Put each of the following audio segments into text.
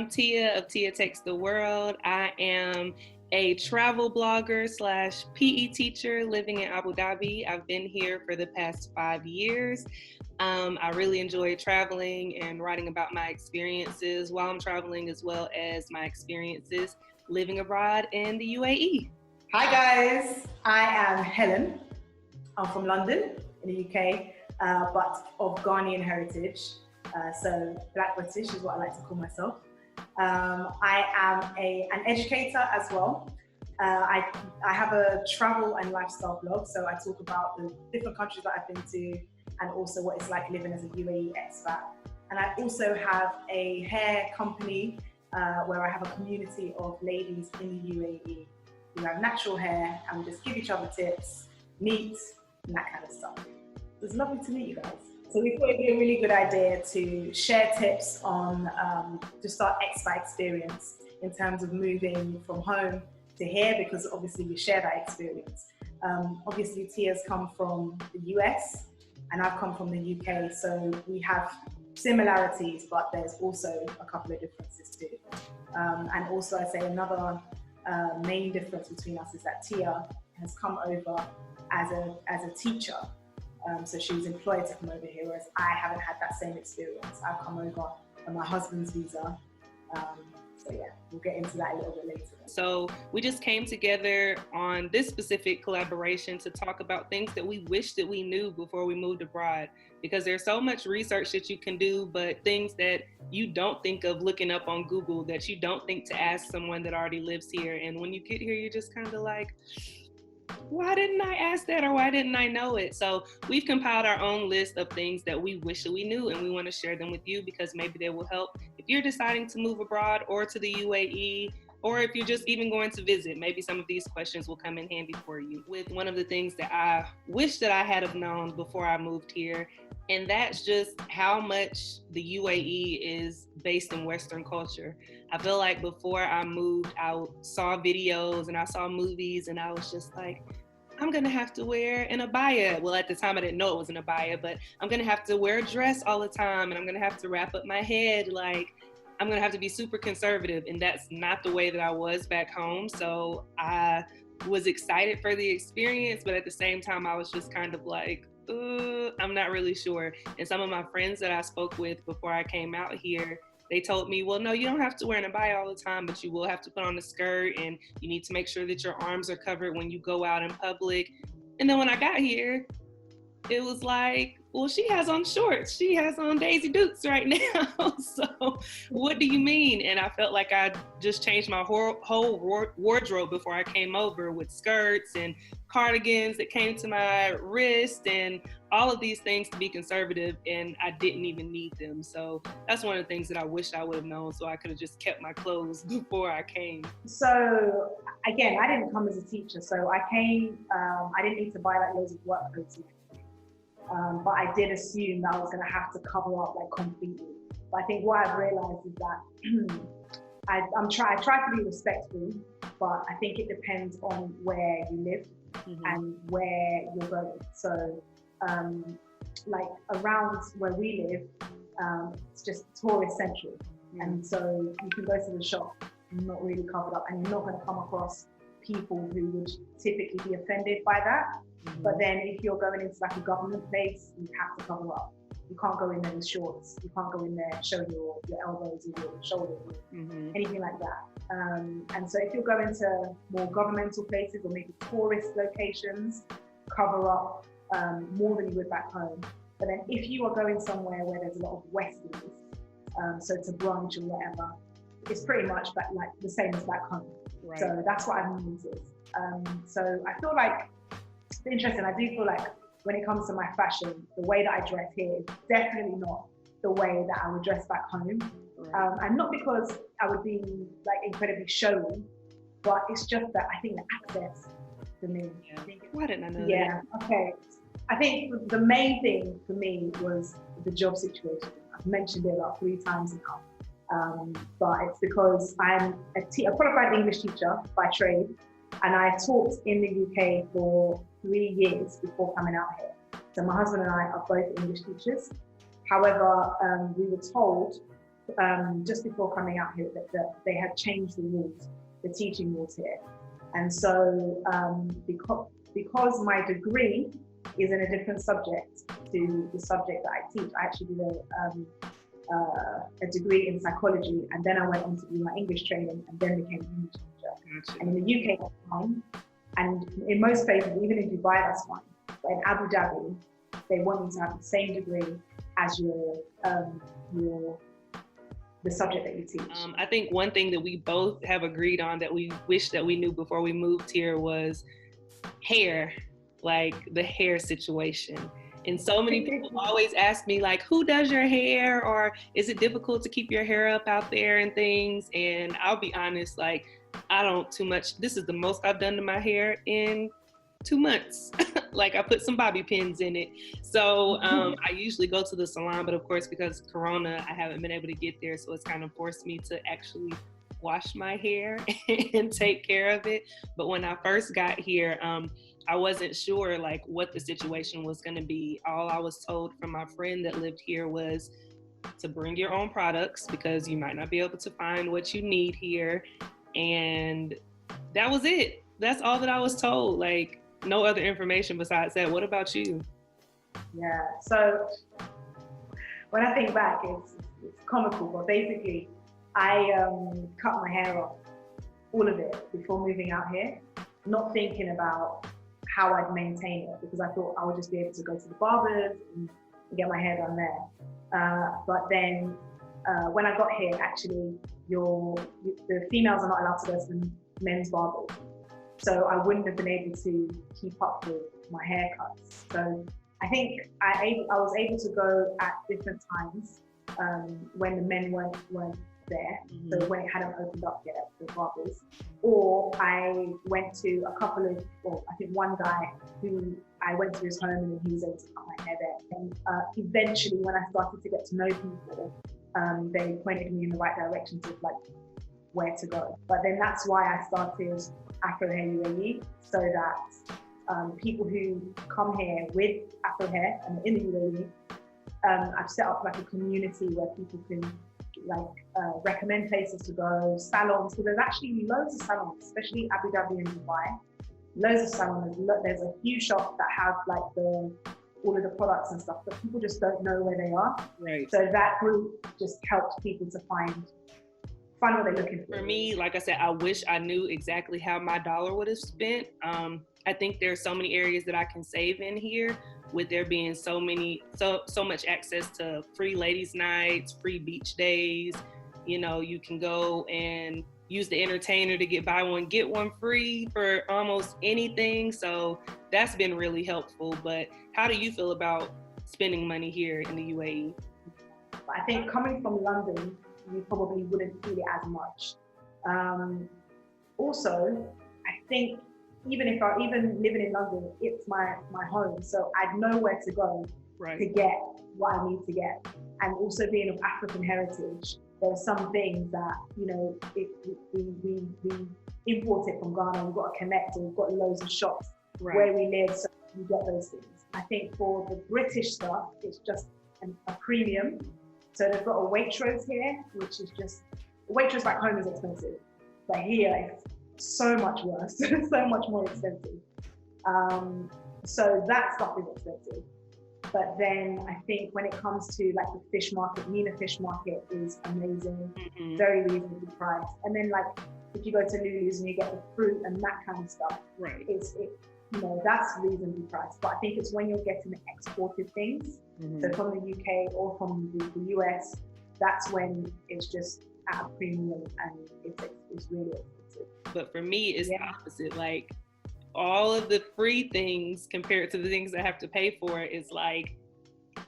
I'm Tia of Tia Takes the World. I am a travel blogger slash PE teacher living in Abu Dhabi. I've been here for the past 5 years. I really enjoy traveling and writing about my experiences while I'm traveling, as well as my experiences living abroad in the UAE. Hi guys, I am Helen. I'm from London in the UK, but of Ghanaian heritage. So Black British is what I like to call myself. I am an educator as well. I have a travel and lifestyle blog, so I talk about the different countries that I've been to and also what it's like living as a UAE expat. And I also have a hair company where I have a community of ladies in the UAE who have natural hair and we just give each other tips, meet, and that kind of stuff. It's lovely to meet you guys. So we thought it'd be a really good idea to share tips on just our expat experience in terms of moving from home to here, because obviously we share that experience. Obviously Tia's come from the US and I've come from the UK, so we have similarities, but there's also a couple of differences too. And also I'd say another main difference between us is that Tia has come over as a teacher. So she was employed to come over here, whereas I haven't had that same experience. I've come over on my husband's visa. So yeah, we'll get into that a little bit later. So we just came together on this specific collaboration to talk about things that we wish that we knew before we moved abroad, because there's so much research that you can do, but things that you don't think of looking up on Google, that you don't think to ask someone that already lives here. And when you get here, you're just kind of like, why didn't I ask that, or why didn't I know it? So we've compiled our own list of things that we wish that we knew, and we want to share them with you because maybe they will help if you're deciding to move abroad or to the UAE, or if you're just even going to visit. Maybe some of these questions will come in handy for you. With one of the things that I wish that I had have known before I moved here, and that's just how much the UAE is based in Western culture. I feel like before I moved, I saw videos and I saw movies and I was just like, I'm gonna have to wear an abaya. Well, at the time I didn't know it was an abaya, but I'm gonna have to wear a dress all the time and I'm gonna have to wrap up my head. Like, I'm gonna have to be super conservative, and that's not the way that I was back home. So I was excited for the experience, but at the same time, I was just kind of like, I'm not really sure. And some of my friends that I spoke with before I came out here, they told me, well, no, you don't have to wear an abaya all the time, but you will have to put on a skirt and you need to make sure that your arms are covered when you go out in public. And then when I got here, it was like, well, she has on shorts. She has on Daisy Dukes right now. So what do you mean? And I felt like I just changed my whole wardrobe before I came over, with skirts and cardigans that came to my wrist and all of these things to be conservative, and I didn't even need them. So that's one of the things that I wish I would have known, so I could have just kept my clothes before I came. So again, I didn't come as a teacher, so I came, I didn't need to buy like loads of work clothes. But I did assume that I was going to have to cover up like completely. But I think what I've realized is that I try to be respectful, but I think it depends on where you live and where you're going. So like around where we live, it's just tourist central. And so you can go to the shop and not really covered up, and you're not going to come across people who would typically be offended by that. But then if you're going into like a government place, you have to cover up. You can't go in there with shorts. You can't go in there showing your elbows or your shoulders or anything like that. And so if you're going to more governmental places or maybe tourist locations, cover up more than you would back home. But then if you are going somewhere where there's a lot of Westerns, so to brunch or whatever, it's pretty much like the same as back home. Right. So that's what I've noticed. So I feel like it's interesting. I do feel like when it comes to my fashion, the way that I dress here is definitely not the way that I would dress back home. Right. And not because I would be like incredibly showy, but it's just that I think the access for me. Yeah. Why didn't I know that? Yeah, okay. I think the main thing for me was the job situation. I've mentioned it about 3 times now. But it's because I'm a qualified English teacher by trade, and I taught in the UK for 3 years before coming out here. So my husband and I are both English teachers. However, we were told just before coming out here, that they had changed the rules, the teaching rules here. And so because my degree is in a different subject to the subject that I teach, I actually did a degree in psychology, and then I went on to do my English training, and then became an English teacher. Gotcha. And in the UK, that's fine. And in most places, even in Dubai, that's fine. But in Abu Dhabi, they want you to have the same degree as the subject that you teach. I think one thing that we both have agreed on that we wish that we knew before we moved here was hair, like the hair situation. And so many people always ask me, like, who does your hair? Or is it difficult to keep your hair up out there and things? And I'll be honest, like, I don't too much. This is the most I've done to my hair in 2 months. Like, I put some bobby pins in it. So I usually go to the salon, but of course, because of Corona, I haven't been able to get there. So it's kind of forced me to actually wash my hair and take care of it. But when I first got here, I wasn't sure like what the situation was going to be. All I was told from my friend that lived here was to bring your own products because you might not be able to find what you need here. And that was it. That's all that I was told. Like, no other information besides that. What about you? Yeah, so when I think back, it's comical, but basically I cut my hair off, all of it, before moving out here, not thinking about how I'd maintain it, because I thought I would just be able to go to the barbers and get my hair done there. But then when I got here, actually, the females are not allowed to go to the men's barbers. So I wouldn't have been able to keep up with my haircuts. So I think I was able to go at different times when the men weren't there. Mm-hmm. So when it hadn't opened up yet, the barbers. Or I went to a couple of, or I think one guy who I went to his home and he was able to cut my hair there. And eventually when I started to get to know people, they pointed me in the right direction to like where to go. But then that's why I started Afro Hair UAE, so that people who come here with Afro hair and in the UAE, I've set up like a community where people can recommend places to go, salons. So there's actually loads of salons, especially Abu Dhabi and Dubai. Loads of salons. There's a few shops that have like all of the products and stuff, but people just don't know where they are. Right. So that group just helps people to find what they're looking for. For me, like I said, I wish I knew exactly how my dollar would have spent. I think there's so many areas that I can save in here, with there being so much access to free ladies' nights, free beach days. You know, you can go and use the entertainer to get buy one, get one free for almost anything. So that's been really helpful. But how do you feel about spending money here in the UAE? I think coming from London, you probably wouldn't feel it as much. Also, I think even living in London, it's my home, so I'd know where to go to get what I need to get. And also being of African heritage, there are some things that, you know, we import it from Ghana, we've got to connect, and we've got loads of shops where we live, so we get those things. I think for the British stuff, it's just a premium. So they've got a Waitrose here, which is just, Waitrose back home is expensive, but here it's so much worse, so much more expensive. So that stuff is expensive. But then I think when it comes to like the fish market, Mina Fish Market is amazing, very reasonably priced. And then like if you go to Lulu's and you get the fruit and that kind of stuff, you know, that's reasonably priced. But I think it's when you're getting the exported things, so from the UK or from the US, that's when it's just at a premium and it's really expensive. But for me, it's the opposite. Like, all of the free things compared to the things I have to pay for, is like,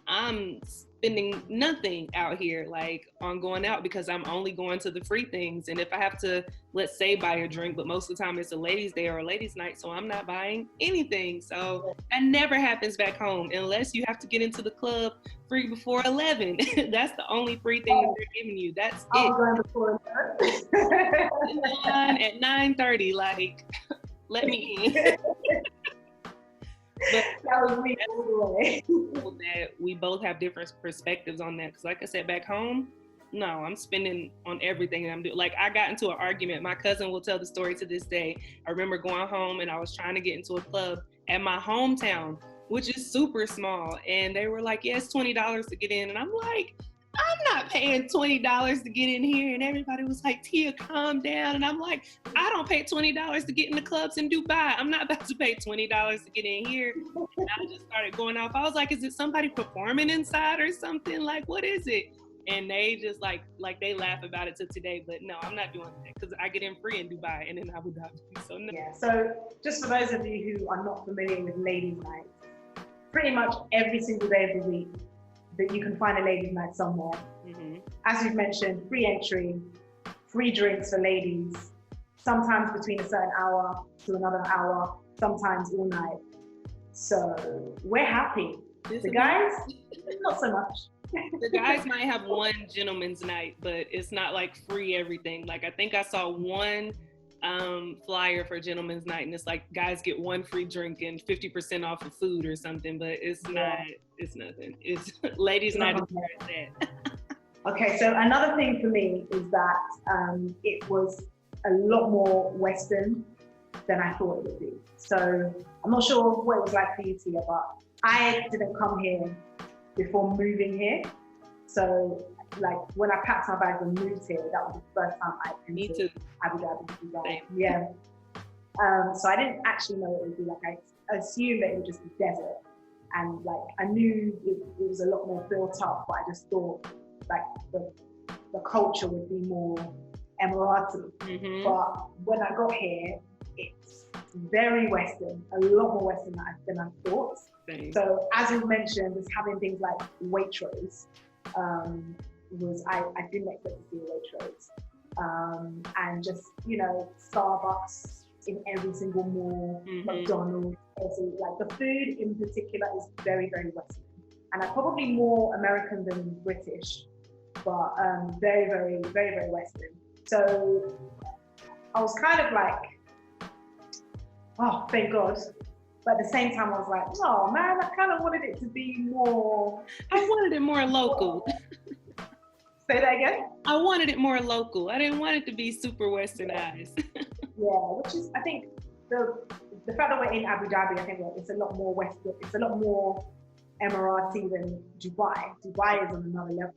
I'm spending nothing out here, like on going out, because I'm only going to the free things. And if I have to, let's say, buy a drink, but most of the time it's a ladies' day or a ladies' night, so I'm not buying anything. So that never happens back home, unless you have to get into the club free before 11. That's the only free thing that they're giving you. That's it. Going before 11. At 9:30, like, let me in. But that was me all the way. That we both have different perspectives on that, because like I said, back home, No, I'm spending on everything that I'm doing. Like, I got into an argument. My cousin will tell the story to this day. I remember going home and I was trying to get into a club at my hometown, which is super small. And they were like, yeah, it's $20 to get in. And I'm like, I'm not paying $20 to get in here. And everybody was like, Tia, calm down. And I'm like, I don't pay $20 to get in the clubs in Dubai. I'm not about to pay $20 to get in here. And I just started going off. I was like, is it somebody performing inside or something? Like, what is it? And they just like they laugh about it to today. But no, I'm not doing that because I get in free in Dubai and in Abu Dhabi. So no. Yeah, so just for those of you who are not familiar with ladies' night, pretty much every single day of the week that you can find a ladies' night somewhere. Mm-hmm. As we've mentioned, free entry, free drinks for ladies, sometimes between a certain hour to another hour, sometimes all night. So we're happy. The guys, not so much. The guys might have one gentleman's night, but it's not like free everything. Like, I think I saw one flyer for gentleman's night, and it's like guys get one free drink and 50% off of food or something, but it's nothing. It's ladies' night is where it's at. Okay, so another thing for me is that it was a lot more Western than I thought it would be. So I'm not sure what it was like for you, Tia, but I didn't come here before moving here. So like when I packed my bags and moved here, that was the first time I'd been to Abu Dhabi. Yeah. So I didn't actually know what it would be like. I assumed that it would just be desert. And like I knew it was a lot more built up, but I just thought like the culture would be more Emirati. Mm-hmm. But when I got here, it's very Western, a lot more Western than I thought. Same. So as you mentioned, just having things like Waitrose, I didn't expect to see a Waitrose. And just, Starbucks in every single mall, mm-hmm. McDonald's, like the food in particular is very, very Western. And I'm probably more American than British, but very, very, very, very Western. So I was kind of like, oh, thank God. But at the same time, I was like, oh man, I kind of wanted it to be more. I wanted it more local. Say that again? I wanted it more local. I didn't want it to be super Westernized. Yeah, which is, I think, the fact that we're in Abu Dhabi, I think it's a lot more Western, it's a lot more Emirati than Dubai. Dubai is on another level.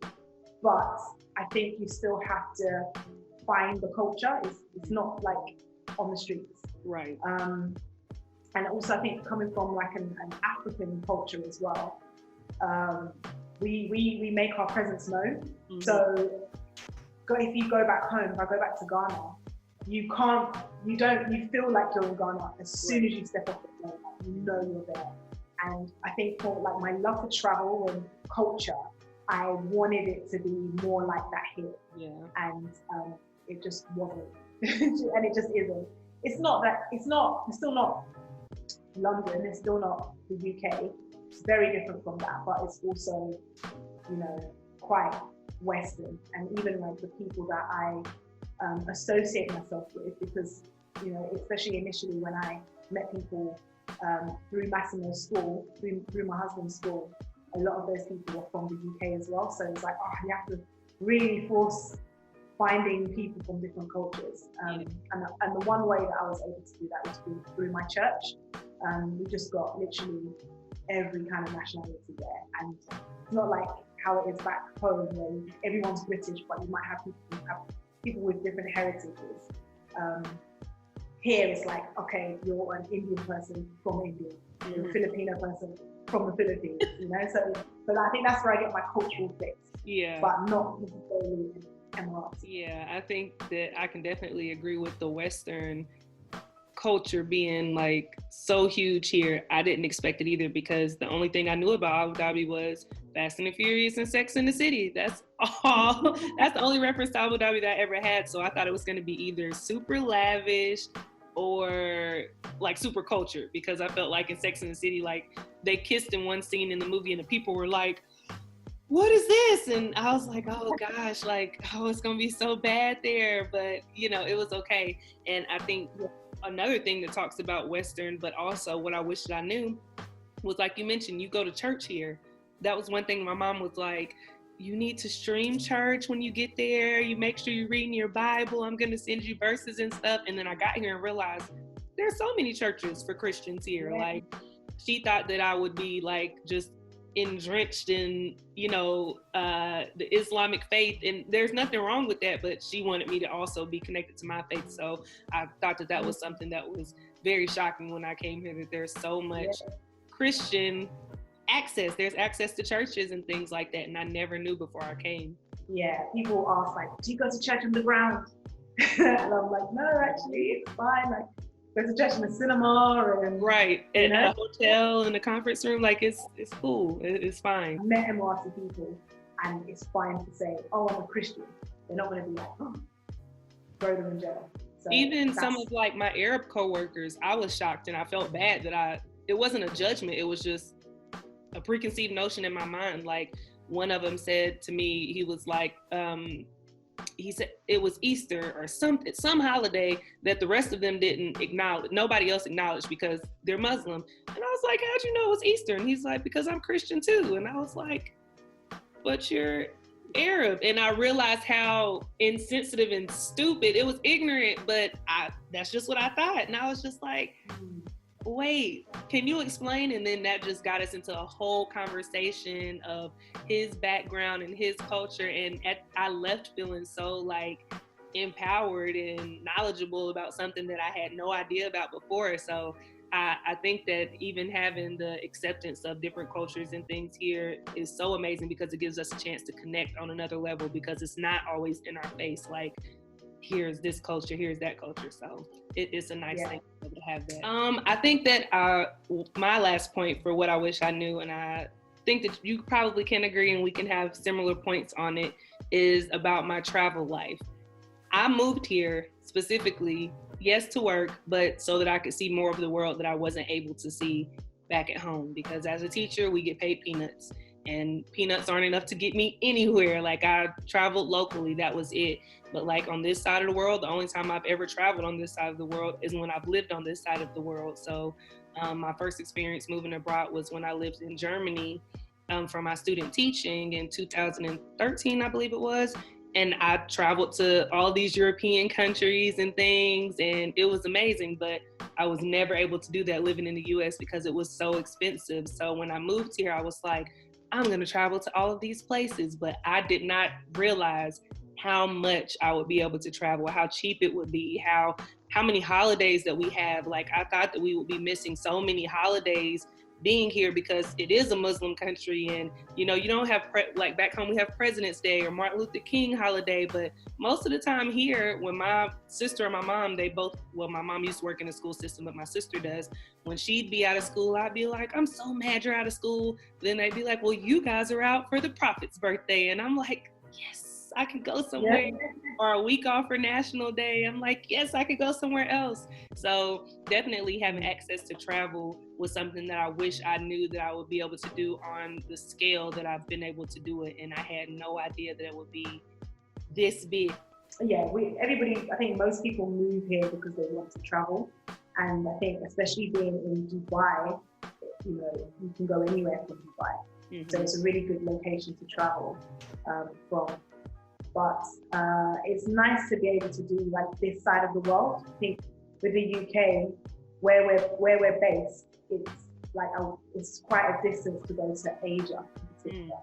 But I think you still have to find the culture. It's not like on the streets. Right. And also I think coming from like an African culture as well, we make our presence known. Mm-hmm. So if you go back home, if I go back to Ghana, you feel like you're in Ghana as soon as you step off the plane, you know you're there. And I think for like my love for travel and culture, I wanted it to be more like that here. Yeah. And it just wasn't. And it just isn't. It's still not London, it's still not the UK. It's very different from that, but it's also, quite Western. And even like the people that I associate myself with, because, especially initially when I met people through Massimo's school, through my husband's school, a lot of those people were from the UK as well. So it's like, you have to really force finding people from different cultures. And the one way that I was able to do that was through my church. We just got literally every kind of nationality there. And it's not like how it is back home where everyone's British, but you might have people with different heritages. Here it's like, okay, you're an Indian person from India, you're a Filipino person from the Philippines, So I think that's where I get my cultural fix. Yeah. But not necessarily Emirati. Yeah, I think that I can definitely agree with the Western culture being like so huge here. I didn't expect it either, because the only thing I knew about Abu Dhabi was Fast and the Furious and Sex and the City. That's all. That's the only reference to Abu Dhabi that I ever had. So I thought it was going to be either super lavish or like super culture, because I felt like in Sex and the City, like they kissed in one scene in the movie and the people were like, what is this? And I was like, oh gosh, it's going to be so bad there. But, it was okay. And I think another thing that talks about Western, but also what I wish that I knew was, like you mentioned, you go to church here. That was one thing my mom was like, you need to stream church when you get there. You make sure you're reading your Bible. I'm going to send you verses and stuff. And then I got here and realized there's so many churches for Christians here. Yeah. Like, she thought that I would be like just drenched in, the Islamic faith. And there's nothing wrong with that, but she wanted me to also be connected to my faith. So I thought that was something that was very shocking when I came here, that there's so much Christian access. There's access to churches and things like that, and I never knew before I came. Yeah, people ask like, do you go to church on the ground? And I'm like, no, actually, it's fine. Like, go to church in the cinema and right, in a hotel, in a conference room. Like, it's cool. It's fine. I met MRC people, and it's fine to say, oh, I'm a Christian. They're not going to be like, oh, throw them in jail. So even some of like my Arab coworkers, I was shocked and I felt bad that it wasn't a judgment. It was just a preconceived notion in my mind. Like, one of them said to me, he was like, he said it was Easter or some holiday that the rest of them didn't acknowledge. Nobody else acknowledged because they're Muslim. And I was like, how'd you know it was Easter? And he's like, because I'm Christian too. And I was like, but you're Arab. And I realized how insensitive and stupid. It was ignorant, but that's just what I thought. And I was just like, wait, can you explain? And then that just got us into a whole conversation of his background and his culture. And I left feeling so like empowered and knowledgeable about something that I had no idea about before. So I think that even having the acceptance of different cultures and things here is so amazing, because it gives us a chance to connect on another level, because it's not always in our face. Like, here's this culture, here's that culture. So it's a nice thing to have that. I think that my last point for what I wish I knew, and I think that you probably can agree and we can have similar points on it, is about my travel life. I moved here specifically, yes, to work, but so that I could see more of the world that I wasn't able to see back at home. Because as a teacher, we get paid peanuts, and peanuts aren't enough to get me anywhere. Like, I traveled locally, that was it. But like on this side of the world, the only time I've ever traveled on this side of the world is when I've lived on this side of the world. So my first experience moving abroad was when I lived in Germany for my student teaching in 2013, I believe it was. And I traveled to all these European countries and things, and it was amazing. But I was never able to do that living in the US because it was so expensive. So when I moved here, I was like, I'm going to travel to all of these places. But I did not realize how much I would be able to travel, how cheap it would be, how many holidays that we have. Like, I thought that we would be missing so many holidays being here, because it is a Muslim country, and you don't have like back home we have President's Day or Martin Luther King holiday. But most of the time here, when my sister and my mom, my mom used to work in the school system, but my sister does, when she'd be out of school, I'd be like, I'm so mad you're out of school. Then they'd be like, well, you guys are out for the prophet's birthday. And I'm like, yes, I could go somewhere. Or a week off for National Day. I'm like, yes, I could go somewhere else. So definitely having access to travel was something that I wish I knew that I would be able to do on the scale that I've been able to do it. And I had no idea that it would be this big. Yeah, I think most people move here because they want to travel. And I think especially being in Dubai, you can go anywhere from Dubai. Mm-hmm. So it's a really good location to travel from. But it's nice to be able to do like this side of the world. I think with the UK, where we're based, it's like it's quite a distance to go to Asia in particular.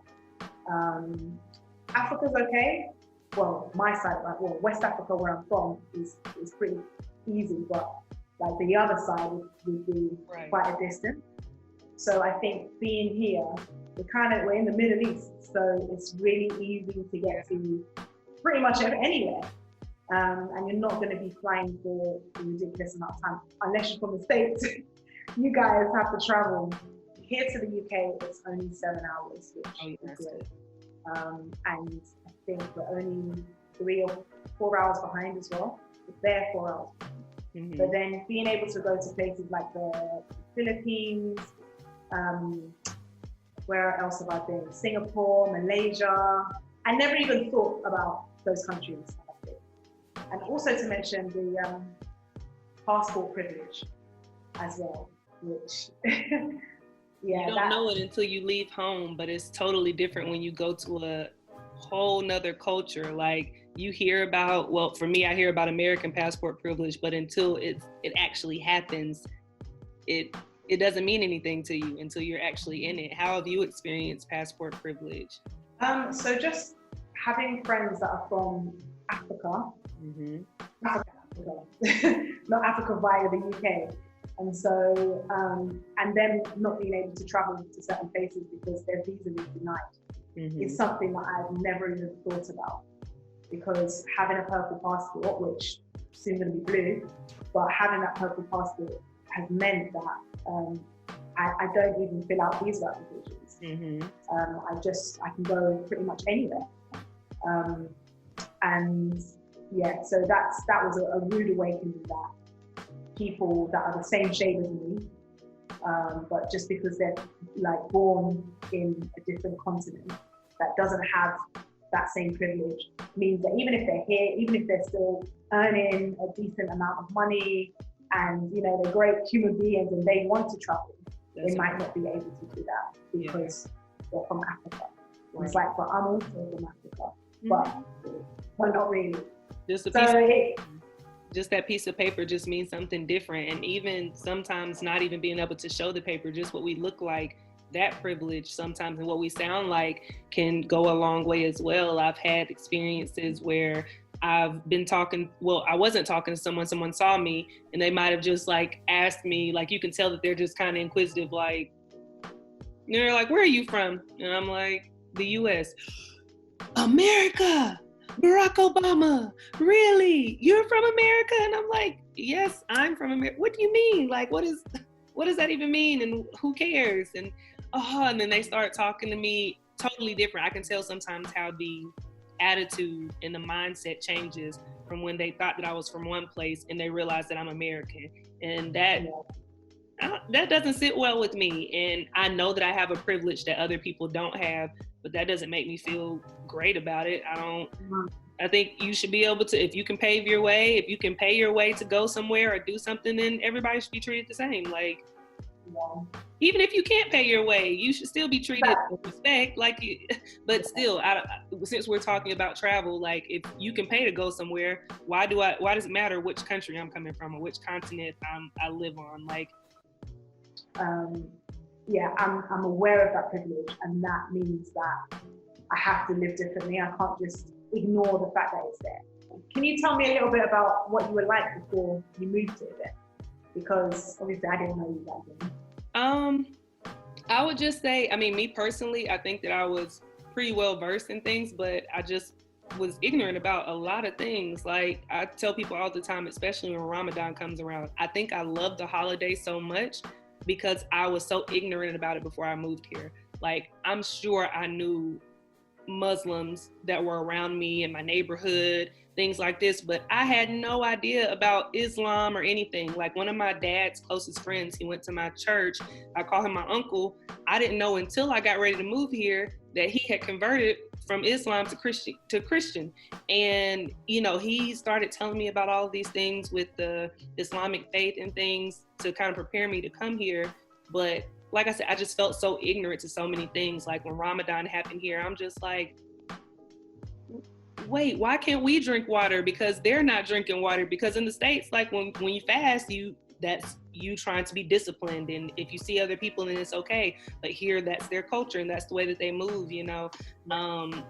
Africa's okay. Well, my side, West Africa, where I'm from, is pretty easy, but like the other side would be quite a distance. So I think being here, we're in the Middle East, so it's really easy to get to pretty much anywhere. And you're not going to be flying for a ridiculous amount of time, unless you're from the States. You guys have to travel. Here to the UK, it's only 7 hours, which is great. And I think we're only 3 or 4 hours behind as well. They're 4 hours. Mm-hmm. But then being able to go to places like the Philippines, where else have I been? Singapore, Malaysia. I never even thought about those countries. And also to mention the passport privilege as well, which you don't know it until you leave home, but it's totally different when you go to whole nother culture. Like you hear about, well, for me, I hear about American passport privilege, but until it actually happens, it doesn't mean anything to you until you're actually in it. How have you experienced passport privilege? So just having friends that are from Africa, not Africa via the UK. And so, and then not being able to travel to certain places because their visa is denied is something that I've never even thought about. Because having a purple passport, which soon going to be blue, but having that purple passport has meant that I don't even fill out visa applications. I can go pretty much anywhere. And yeah, so that was a rude awakening, that people that are the same shade as me, but just because they're like born in a different continent that doesn't have that same privilege, means that even if they're here, even if they're still earning a decent amount of money and, you know, they're great human beings and they want to travel, they might not be able to do that because they're from Africa. Right. It's like, but I'm also from Africa, but not really. Just that piece of paper just means something different. And even sometimes not even being able to show the paper, just what we look like, that privilege sometimes and what we sound like can go a long way as well. I've had experiences where I've been talking, well, I wasn't talking to someone saw me and they might have just like asked me, like you can tell that they're just kind of inquisitive, like, they're like, where are you from? And I'm like, the US. America, Barack Obama, really? You're from America? And I'm like, yes, I'm from America. What do you mean? Like, what does that even mean? And who cares? And and then they start talking to me totally different. I can tell sometimes how the attitude and the mindset changes from when they thought that I was from one place and they realize that I'm American. And that doesn't sit well with me. And I know that I have a privilege that other people don't have, but that doesn't make me feel great about it. I think you should be able to, if you can pave your way, if you can pay your way to go somewhere or do something, then everybody should be treated the same. Like, even if you can't pay your way, you should still be treated with respect. Like, but still, since we're talking about travel, like if you can pay to go somewhere, why does it matter which country I'm coming from or which continent I live on? Like, I'm aware of that privilege, and that means that I have to live differently. I can't just ignore the fact that it's there. Can you tell me a little bit about what you were like before you moved to it? Because obviously I didn't know you back then. I would just say, I mean, me personally, I think that I was pretty well versed in things, but I just was ignorant about a lot of things. Like I tell people all the time, especially when Ramadan comes around, I think I love the holiday so much because I was so ignorant about it before I moved here. Like I'm sure I knew Muslims that were around me in my neighborhood, things like this, but I had no idea about Islam or anything. Like one of my dad's closest friends, he went to my church. I call him my uncle. I didn't know until I got ready to move here that he had converted from Islam to Christian. And, you know, he started telling me about all of these things with the Islamic faith and things to kind of prepare me to come here. But like I said, I just felt so ignorant to so many things. Like when Ramadan happened here, I'm just like, wait, why can't we drink water? Because they're not drinking water. Because in the States, like when you fast, that's you trying to be disciplined. And if you see other people, then it's okay. But here, that's their culture and that's the way that they move, you know.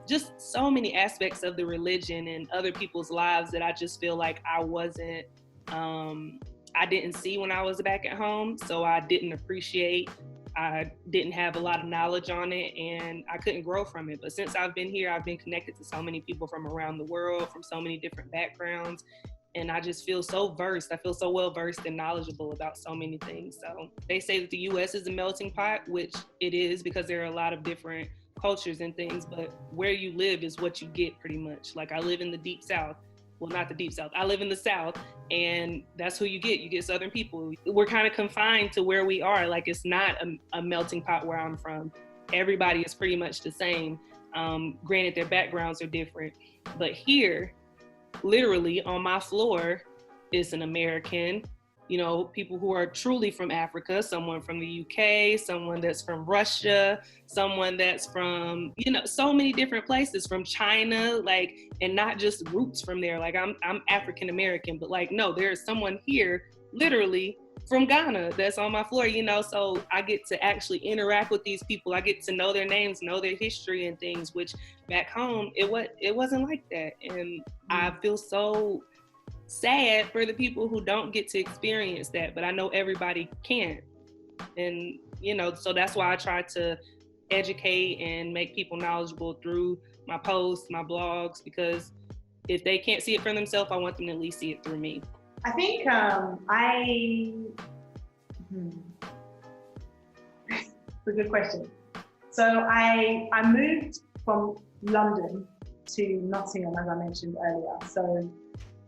Just so many aspects of the religion and other people's lives that I just feel like I wasn't, I didn't see when I was back at home. So I didn't appreciate. I didn't have a lot of knowledge on it and I couldn't grow from it. But since I've been here, I've been connected to so many people from around the world, from so many different backgrounds. And I just feel so versed. I feel so well versed and knowledgeable about so many things. So they say that the US is a melting pot, which it is because there are a lot of different cultures and things, but where you live is what you get pretty much. Like I live in the deep South. Well, not the deep South. I live in the South and that's who you get. You get Southern people. We're kind of confined to where we are. Like it's not a melting pot where I'm from. Everybody is pretty much the same. Granted, their backgrounds are different, but here, literally on my floor is an American, you know, people who are truly from Africa, someone from the UK, someone that's from Russia, someone that's from, you know, so many different places, from China, like, and not just roots from there. Like I'm African American, but like, no, there's someone here literally from Ghana that's on my floor, you know, so I get to actually interact with these people. I get to know their names, know their history and things, which back home, it wasn't like that. And I feel so sad for the people who don't get to experience that, but I know everybody can. And, you know, so that's why I try to educate and make people knowledgeable through my posts, my blogs, because if they can't see it for themselves, I want them to at least see it through me. I think it's a good question. So I moved from London to Nottingham, as I mentioned earlier. So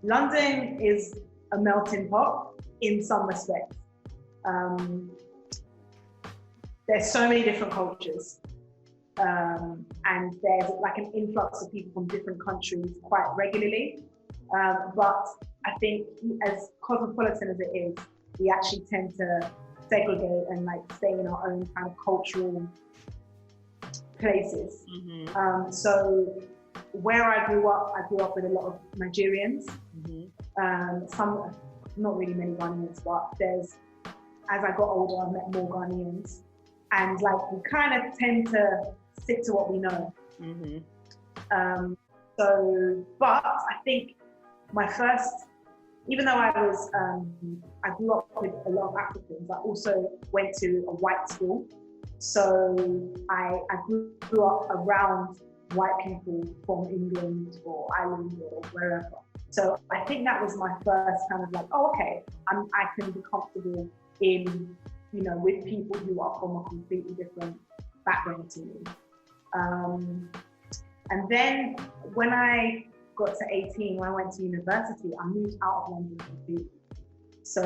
London is a melting pot in some respects. There's so many different cultures, and there's like an influx of people from different countries quite regularly. But I think as cosmopolitan as it is, we actually tend to segregate and like stay in our own kind of cultural places. Mm-hmm. So where I grew up with a lot of Nigerians. Mm-hmm. Some, not really many Ghanaians, but as I got older, I met more Ghanaians. And like, we kind of tend to stick to what we know. Mm-hmm. But I think my first, even though I grew up with a lot of Africans, I also went to a white school. So I grew up around white people from England or Ireland or wherever. So I think that was my first kind of like, oh, okay, I can be comfortable in, you know, with people who are from a completely different background to me. And then when I got to 18, when I went to university, I moved out of London completely. So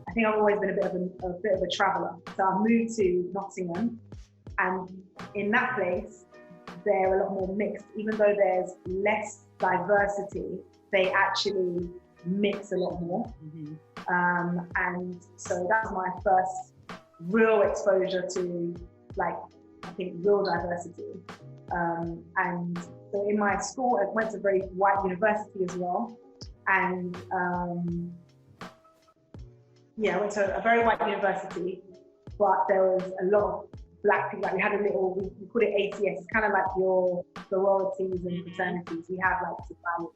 I think I've always been a bit of a traveller. So I moved to Nottingham, and in that place, they're a lot more mixed. Even though there's less diversity, they actually mix a lot more. Mm-hmm. And so that was my first real exposure to, like, I think, real diversity. And so in my school, I went to a very white university as well. And I went to a very white university, but there was a lot of Black people. Like, we had a little, we called it ACS. It's kind of like your sororities and fraternities. We have like societies.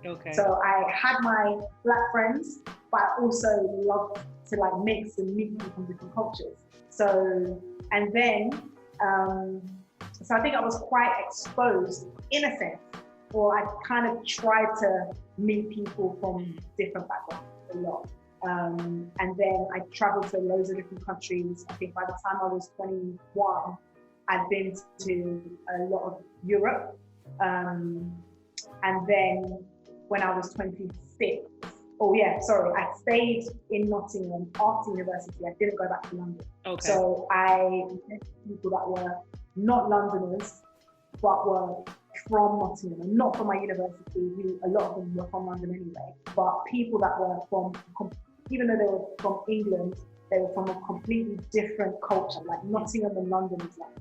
Okay. So I had my Black friends, but I also loved to like mix and meet people from different cultures. So, and then, so I think I was quite exposed in a sense, or I kind of tried to meet people from different backgrounds a lot. And then I traveled to loads of different countries. I think by the time I was 21, I'd been to a lot of Europe. And then when I was 26, I stayed in Nottingham after university. I didn't go back to London. Okay. So I met people that were not Londoners, but were from Nottingham, and not from my university, who a lot of them were from London anyway, but people that were from, even though they were from England, they were from a completely different culture. Like Nottingham and London is like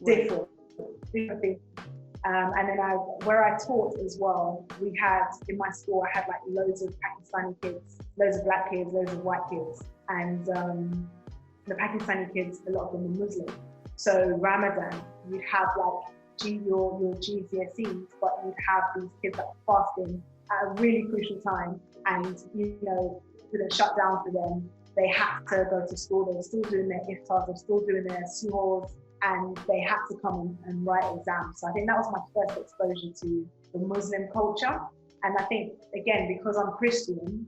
different things. And then where I taught as well, we had, in my school, I had like loads of Pakistani kids, loads of Black kids, loads of white kids. And the Pakistani kids, a lot of them were Muslim. So Ramadan, you'd have like your GCSEs, but you'd have these kids that were fasting at a really crucial time, and you know, couldn't shut down for them. They had to go to school. They were still doing their iftars, they were still doing their suhoors, and they had to come and write exams. So I think that was my first exposure to the Muslim culture. And I think, again, because I'm Christian,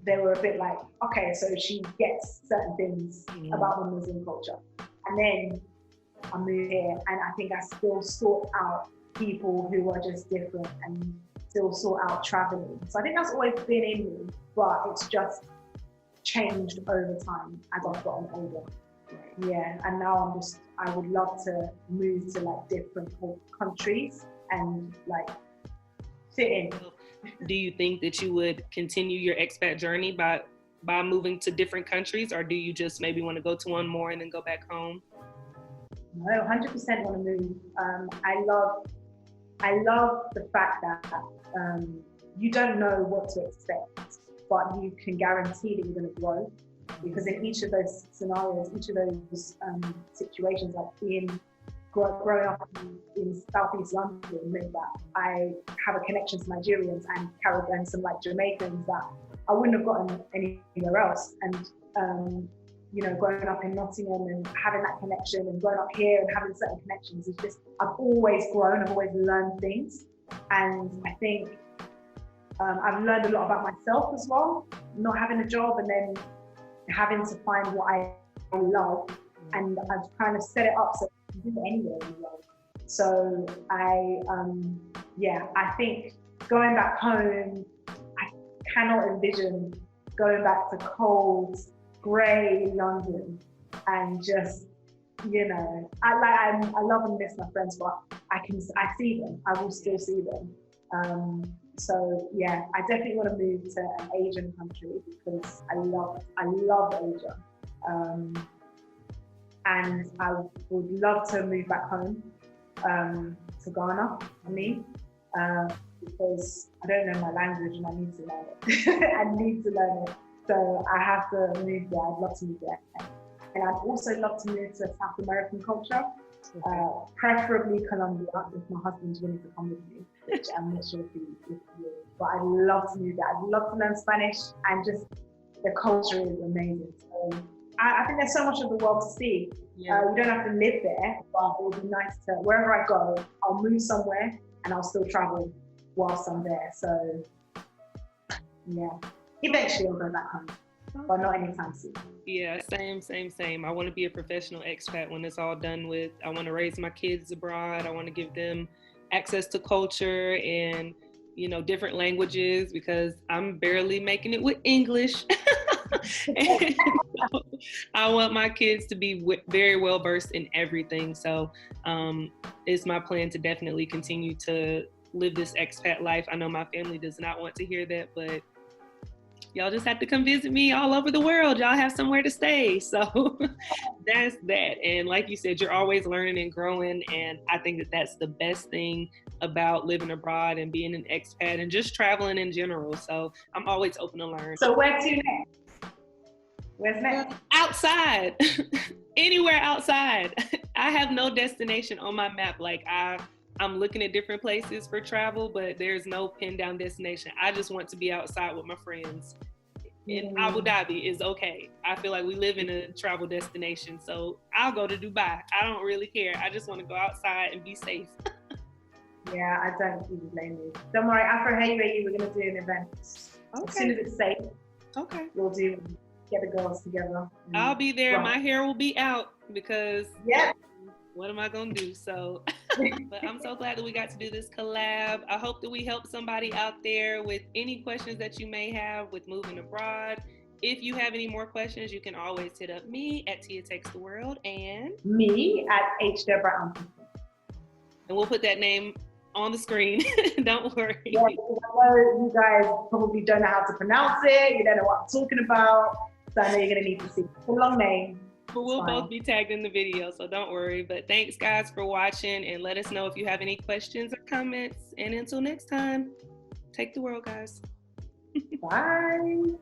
they were a bit like, okay, so she gets certain things about the Muslim culture. And then I moved here, and I think I still sort out people who are just different and still sort out traveling. So I think that's always been in me, but it's just changed over time as I've gotten older. Yeah, and now I would love to move to like different countries and like fit in. Do you think that you would continue your expat journey by by moving to different countries, or do you just maybe want to go to one more and then go back home? No, 100% want to move. I love the fact that you don't know what to expect, but you can guarantee that you're going to grow. Because in each of those scenarios, each of those situations, like growing up in Southeast London, meant that I have a connection to Nigerians and Caribbean, some like Jamaicans that I wouldn't have gotten anywhere else. And you know, growing up in Nottingham and having that connection, and growing up here and having certain connections, is just, I've always grown, I've always learned things. And I think I've learned a lot about myself as well, not having a job and then having to find what I love. And I've kind of set it up so I can do it anywhere in the world. So I think going back home, I cannot envision going back to cold, grey London and just, you know, I love and miss my friends, but I see them. I will still see them. So yeah, I definitely want to move to an Asian country because I love Asia. And I would love to move back home to Ghana, because I don't know my language and I need to learn it. I need to learn it. So I have to move there. I'd love to move there. And I'd also love to move to South American culture, preferably Colombia, if my husband's willing to come with me, which I'm not sure if he will. But I'd love to move there. I'd love to learn Spanish, and just the culture is amazing. So I think there's so much of the world to see. Yeah. You don't have to live there, but it would be nice to, wherever I go, I'll move somewhere and I'll still travel whilst I'm there. So yeah. Eventually I'll go back home, but not anytime soon. Yeah, same. I want to be a professional expat when it's all done with. I want to raise my kids abroad. I want to give them access to culture and, you know, different languages, because I'm barely making it with English. And so I want my kids to be very well versed in everything. So it's my plan to definitely continue to live this expat life. I know my family does not want to hear that, but y'all just have to come visit me all over the world. Y'all have somewhere to stay. So that's that. And like you said, you're always learning and growing. And I think that that's the best thing about living abroad and being an expat and just traveling in general. So I'm always open to learn. So where to next? Where's next? Outside. Anywhere outside. I have no destination on my map. Like I'm looking at different places for travel, but there's no pinned down destination. I just want to be outside with my friends. And Abu Dhabi is okay. I feel like we live in a travel destination, so I'll go to Dubai. I don't really care. I just want to go outside and be safe. Yeah, I don't even blame you. Don't worry, after Hey UAE, we're going to do an event. Okay. As soon as it's safe, we'll get the girls together. I'll be there. My hair will be out because what am I going to do? So, but I'm so glad that we got to do this collab. I hope that we help somebody out there with any questions that you may have with moving abroad. If you have any more questions, you can always hit up me at Tia Takes the World and me at H. Deborah. And we'll put that name on the screen. Don't worry. Yeah, I know you guys probably don't know how to pronounce it. You don't know what I'm talking about. So I know you're going to need to see the long name. But we'll both be tagged in the video, so don't worry. But thanks, guys, for watching, and let us know if you have any questions or comments. And until next time, take the world, guys. Bye.